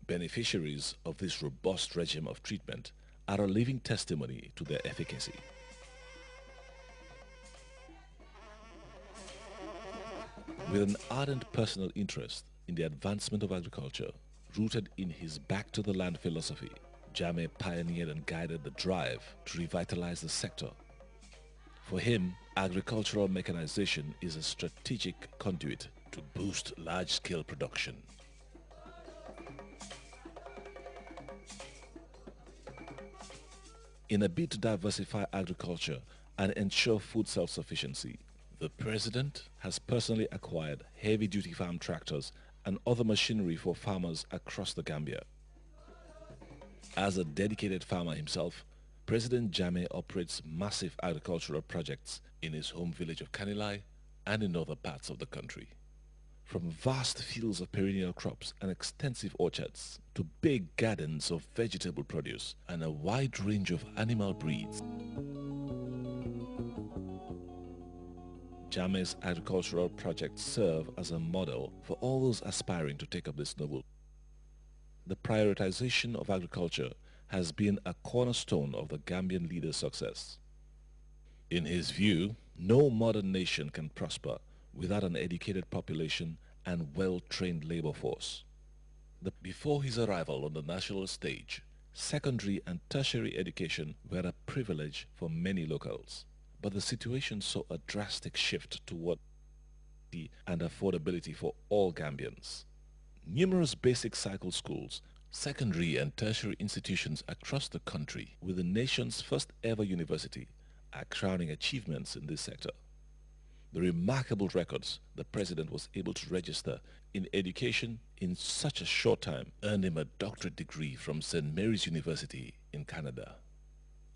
Beneficiaries of this robust regime of treatment are a living testimony to their efficacy. With an ardent personal interest in the advancement of agriculture, rooted in his back-to-the-land philosophy, Jammeh pioneered and guided the drive to revitalize the sector. For him, agricultural mechanization is a strategic conduit to boost large-scale production. In a bid to diversify agriculture and ensure food self-sufficiency, the President has personally acquired heavy-duty farm tractors and other machinery for farmers across the Gambia. As a dedicated farmer himself, President Jammeh operates massive agricultural projects in his home village of Kanilai and in other parts of the country. From vast fields of perennial crops and extensive orchards to big gardens of vegetable produce and a wide range of animal breeds, Jammeh's agricultural projects serve as a model for all those aspiring to take up this noble. The prioritization of agriculture has been a cornerstone of the Gambian leader's success. In his view, no modern nation can prosper without an educated population and well-trained labor force. Before his arrival on the national stage, secondary and tertiary education were a privilege for many locals. But the situation saw a drastic shift toward and affordability for all Gambians. Numerous basic cycle schools, secondary and tertiary institutions across the country, with the nation's first ever university, are crowning achievements in this sector. The remarkable records the President was able to register in education in such a short time earned him a doctorate degree from St. Mary's University in Canada.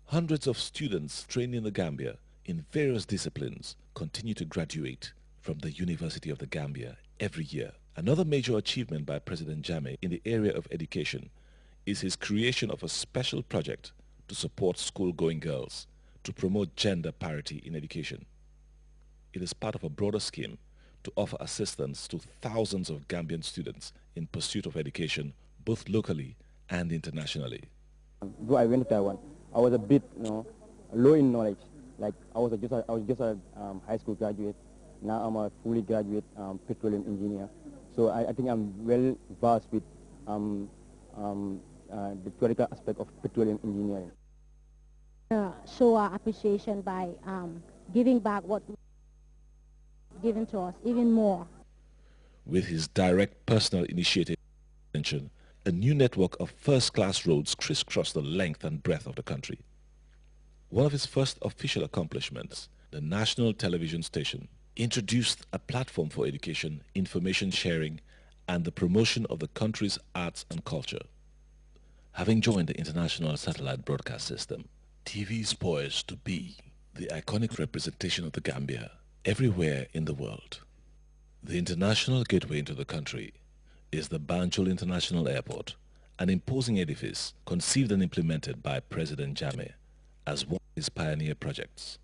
Hundreds of students trained in the Gambia in various disciplines continue to graduate from the University of the Gambia every year. Another major achievement by President Jammeh in the area of education is his creation of a special project to support school-going girls to promote gender parity in education. It is part of a broader scheme to offer assistance to thousands of Gambian students in pursuit of education both locally and internationally. Before I went to Taiwan, I was a bit, low in knowledge. Like I was just a high school graduate. Now I'm a fully graduate petroleum engineer. So I think I'm well versed with the theoretical aspect of petroleum engineering. Show our appreciation by giving back what given to us, even more. With his direct personal initiative, a new network of first-class roads crisscross the length and breadth of the country. One of his first official accomplishments, the national television station, introduced a platform for education, information sharing, and the promotion of the country's arts and culture. Having joined the international satellite broadcast system, TV is poised to be the iconic representation of the Gambia everywhere in the world. The international gateway into the country is the Banjul International Airport, an imposing edifice conceived and implemented by President Jammeh as one of his pioneer projects.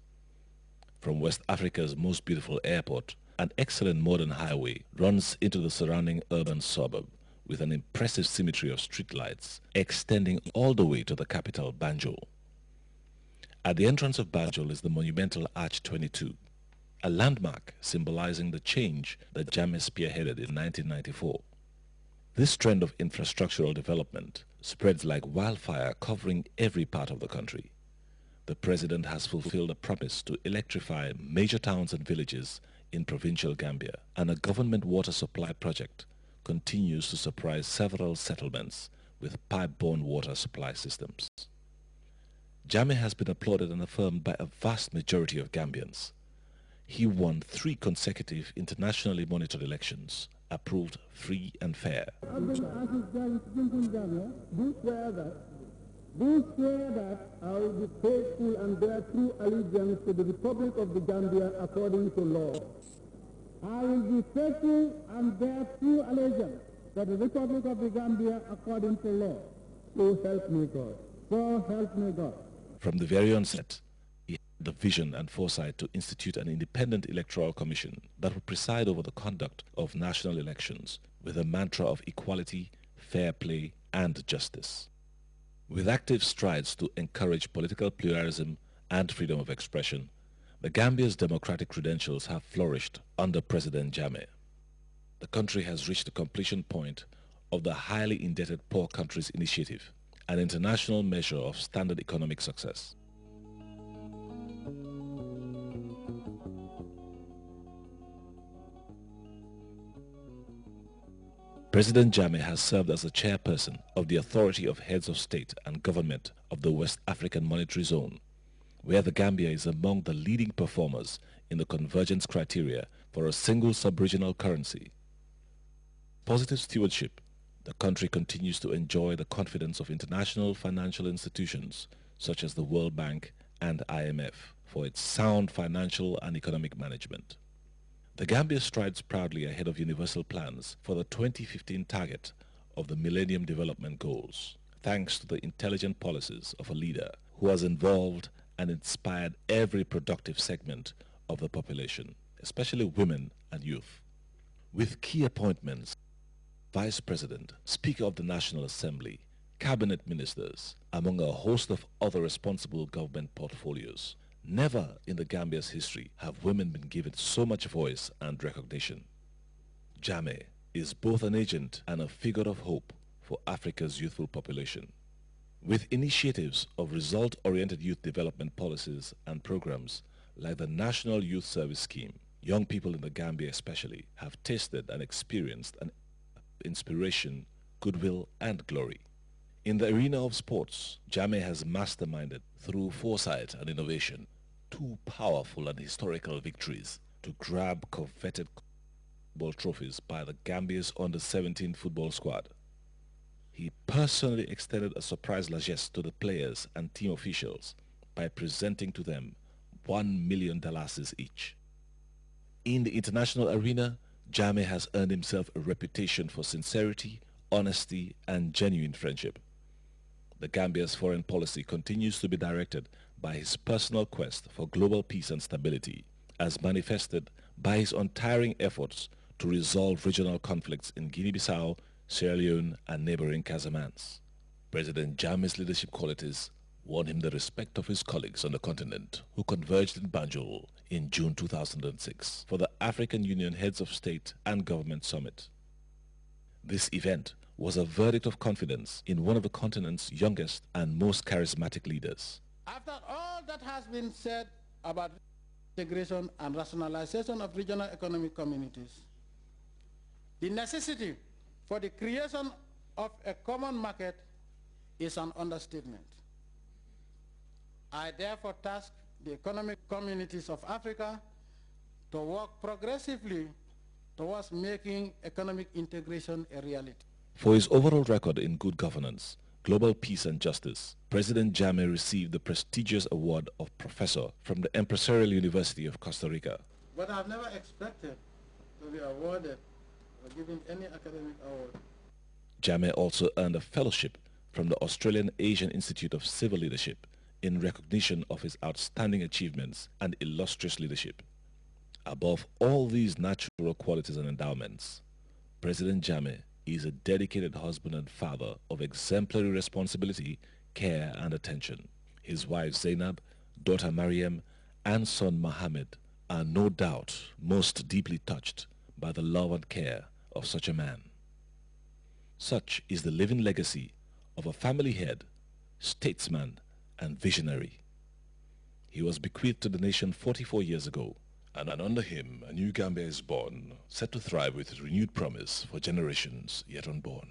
From West Africa's most beautiful airport, an excellent modern highway runs into the surrounding urban suburb with an impressive symmetry of streetlights extending all the way to the capital, Banjul. At the entrance of Banjul is the monumental Arch 22, a landmark symbolizing the change that Jammeh spearheaded in 1994. This trend of infrastructural development spreads like wildfire, covering every part of the country. The President has fulfilled a promise to electrify major towns and villages in provincial Gambia, and a government water supply project continues to surprise several settlements with pipe-borne water supply systems. Jammeh has been applauded and affirmed by a vast majority of Gambians. He won 3 consecutive internationally monitored elections, approved free and fair. Do swear that I will be faithful and bear true allegiance to the Republic of the Gambia according to law. I will be faithful and bear true allegiance to the Republic of the Gambia according to law. So help me God. So help me God. From the very onset, he had the vision and foresight to institute an independent electoral commission that would preside over the conduct of national elections with a mantra of equality, fair play and justice. With active strides to encourage political pluralism and freedom of expression, the Gambia's democratic credentials have flourished under President Jammeh. The country has reached the completion point of the Highly Indebted Poor Countries Initiative, an international measure of standard economic success. President Jammeh has served as the chairperson of the Authority of Heads of State and Government of the West African Monetary Zone, where the Gambia is among the leading performers in the convergence criteria for a single sub-regional currency. Positive stewardship, the country continues to enjoy the confidence of international financial institutions such as the World Bank and IMF for its sound financial and economic management. The Gambia strides proudly ahead of universal plans for the 2015 target of the Millennium Development Goals, thanks to the intelligent policies of a leader who has involved and inspired every productive segment of the population, especially women and youth. With key appointments, Vice President, Speaker of the National Assembly, Cabinet Ministers, among a host of other responsible government portfolios, never in the Gambia's history have women been given so much voice and recognition. Jammeh is both an agent and a figure of hope for Africa's youthful population. With initiatives of result-oriented youth development policies and programs like the National Youth Service Scheme, young people in the Gambia especially have tasted and experienced an inspiration, goodwill, and glory. In the arena of sports, Jammeh has masterminded through foresight and innovation 2 powerful and historical victories to grab coveted football trophies by the Gambia's under-17 football squad. He personally extended a surprise largesse to the players and team officials by presenting to them $1 million each. In the international arena, Jammeh has earned himself a reputation for sincerity, honesty, and genuine friendship. The Gambia's foreign policy continues to be directed by his personal quest for global peace and stability, as manifested by his untiring efforts to resolve regional conflicts in Guinea-Bissau, Sierra Leone, and neighboring Casamance. President Jammeh's leadership qualities won him the respect of his colleagues on the continent, who converged in Banjul in June 2006 for the African Union Heads of State and Government Summit. This event was a verdict of confidence in one of the continent's youngest and most charismatic leaders. After all that has been said about integration and rationalization of regional economic communities, the necessity for the creation of a common market is an understatement. I therefore task the economic communities of Africa to work progressively towards making economic integration a reality. For his overall record in good governance, global peace and justice, President Jammeh received the prestigious award of Professor from the Empresarial University of Costa Rica. But I've never expected to be awarded or given any academic award. Jammeh also earned a fellowship from the Australian Asian Institute of Civil Leadership in recognition of his outstanding achievements and illustrious leadership. Above all these natural qualities and endowments, President Jammeh is a dedicated husband and father of exemplary responsibility, care, and attention. His wife Zainab, daughter Mariam, and son Mohammed are no doubt most deeply touched by the love and care of such a man. Such is the living legacy of a family head, statesman, and visionary. He was bequeathed to the nation 44 years ago, and under him a new Gambia is born, set to thrive with renewed promise for generations yet unborn.